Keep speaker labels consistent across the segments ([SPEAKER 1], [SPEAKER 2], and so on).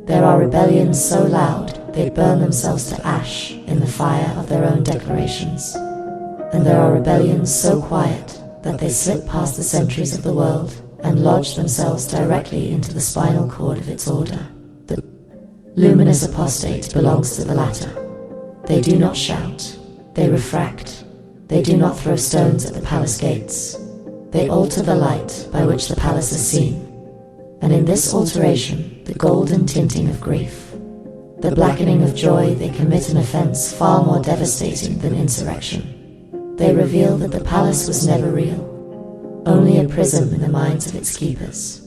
[SPEAKER 1] There are rebellions so loud they burn themselves to ash in the fire of their own declarations. And there are rebellions so quiet that they slip past the sentries of the world and lodge themselves directly into the spinal cord of its order. The luminous apostate belongs to the latter. They do not shout, they refract. They do not throw stones at the palace gates. They alter the light by which the palace is seen. And in this alteration, the golden tinting of grief, the blackening of joy, they commit an offense far more devastating than insurrection. They reveal that the palace was never real, only a prism in the minds of its keepers.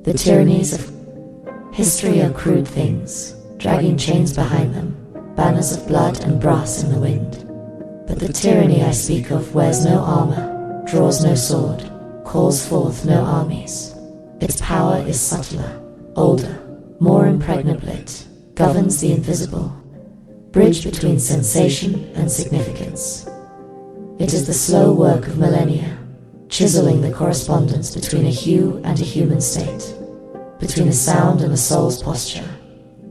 [SPEAKER 1] The tyrannies of history are crude things, dragging chains behind them, banners of blood and brass in the wind. But the tyranny I speak of wears no armor, draws no sword, calls forth no armies. Its power is subtler, older, more impregnable. It governs the invisible, bridge between sensation and significance. It is the slow work of millennia, chiseling the correspondence between a hue and a human state, between a sound and a soul's posture,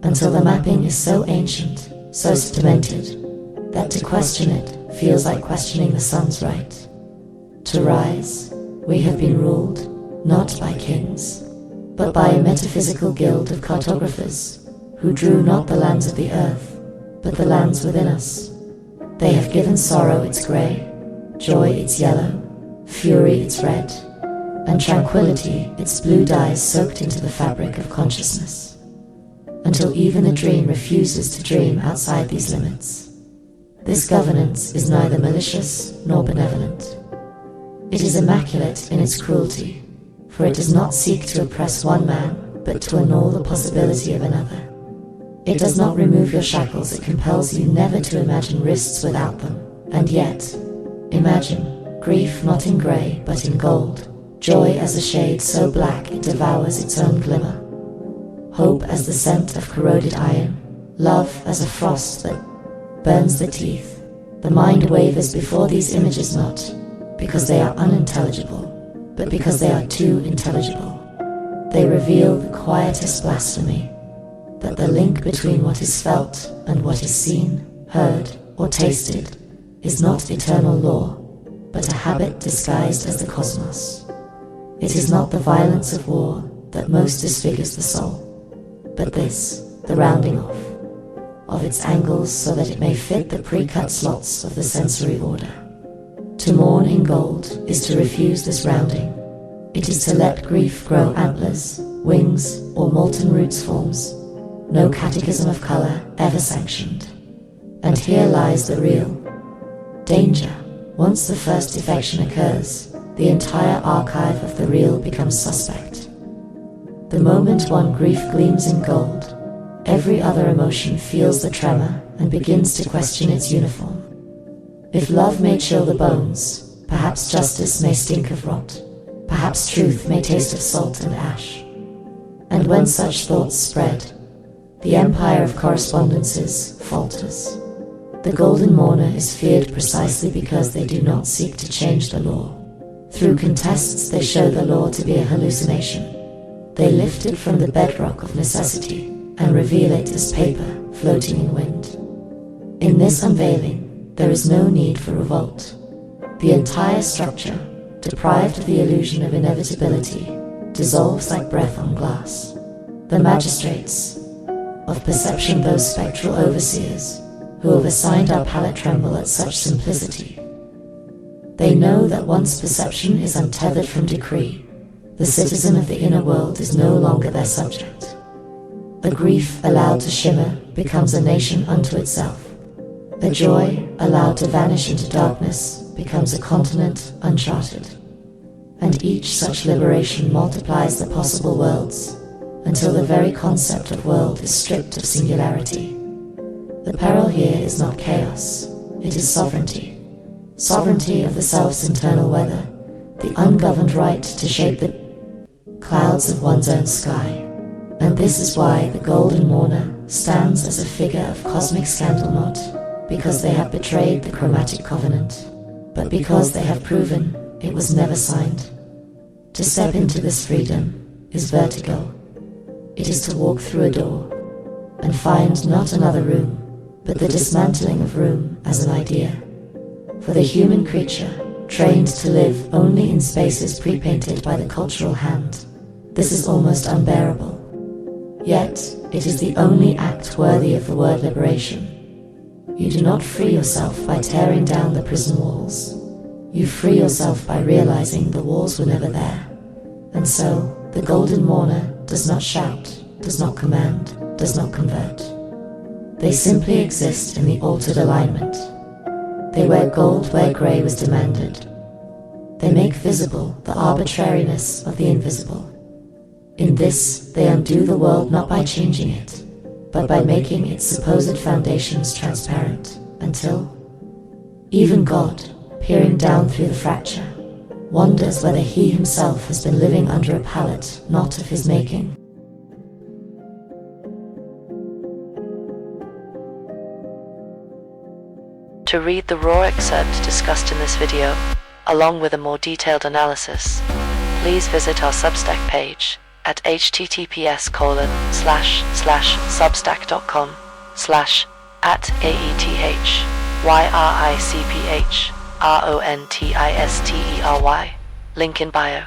[SPEAKER 1] until the mapping is so ancient, so cemented, that to question it feels like questioning the sun's right. To rise, we have been ruled, not by kings, but by a metaphysical guild of cartographers, who drew not the lands of the earth, but the lands within us. They have given sorrow its grey, joy its yellow, fury its red, and tranquility its blue dyes soaked into the fabric of consciousness, until even a dream refuses to dream outside these limits. This governance is neither malicious nor benevolent. It is immaculate in its cruelty, for it does not seek to oppress one man, but to annul the possibility of another. It does not remove your shackles, it compels you never to imagine wrists without them. And yet, imagine grief not in grey, but in gold, joy as a shade so black it devours its own glimmer, hope as the scent of corroded iron, love as a frost that burns the teeth. The mind wavers before these images, not because they are unintelligible, but because they are too intelligible. They reveal the quietest blasphemy, that the link between what is felt and what is seen, heard, or tasted is not eternal law, but a habit disguised as the cosmos. It is not the violence of war that most disfigures the soul, but this, the rounding off of its angles so that it may fit the pre-cut slots of the sensory order. To mourn in gold is to refuse this rounding. It is to let grief grow antlers, wings, or molten roots forms, no catechism of color ever sanctioned. And here lies the real danger. Once the first defection occurs, the entire archive of the real becomes suspect. The moment one grief gleams in gold, every other emotion feels the tremor and begins to question its uniform. If love may chill the bones, perhaps justice may stink of rot, perhaps truth may taste of salt and ash. And when such thoughts spread, the empire of correspondences falters. The golden mourner is feared precisely because they do not seek to change the law. Through contests they show the law to be a hallucination. They lift it from the bedrock of necessity and reveal it as paper floating in wind. In this unveiling, there is no need for revolt. The entire structure, deprived of the illusion of inevitability, dissolves like breath on glass. The magistrates of perception, those spectral overseers who have assigned our palate, tremble at such simplicity. They know that once perception is untethered from decree, the citizen of the inner world is no longer their subject. A grief allowed to shimmer becomes a nation unto itself. A joy allowed to vanish into darkness becomes a continent uncharted. And each such liberation multiplies the possible worlds until the very concept of world is stripped of singularity. The peril here is not chaos, it is sovereignty. Sovereignty of the self's internal weather, the ungoverned right to shape the clouds of one's own sky. And this is why the golden mourner stands as a figure of cosmic scandal, not because they have betrayed the chromatic covenant, but because they have proven it was never signed. To step into this freedom is vertigo. It is to walk through a door and find not another room, but the dismantling of room as an idea. For the human creature, trained to live only in spaces pre-painted by the cultural hand, this is almost unbearable. Yet, it is the only act worthy of the word liberation. You do not free yourself by tearing down the prison walls. You free yourself by realizing the walls were never there. And so, the golden mourner does not shout, does not command, does not convert. They simply exist in the altered alignment. They wear gold where grey was demanded. They make visible the arbitrariness of the invisible. In this, they undo the world not by changing it, but by making its supposed foundations transparent, until even God, peering down through the fracture, wonders whether he himself has been living under a pallet not of his making.
[SPEAKER 2] To read the raw excerpt discussed in this video, along with a more detailed analysis, please visit our Substack page at https://substack.com/@AETHYRICPHRONTISTERY. Link in bio.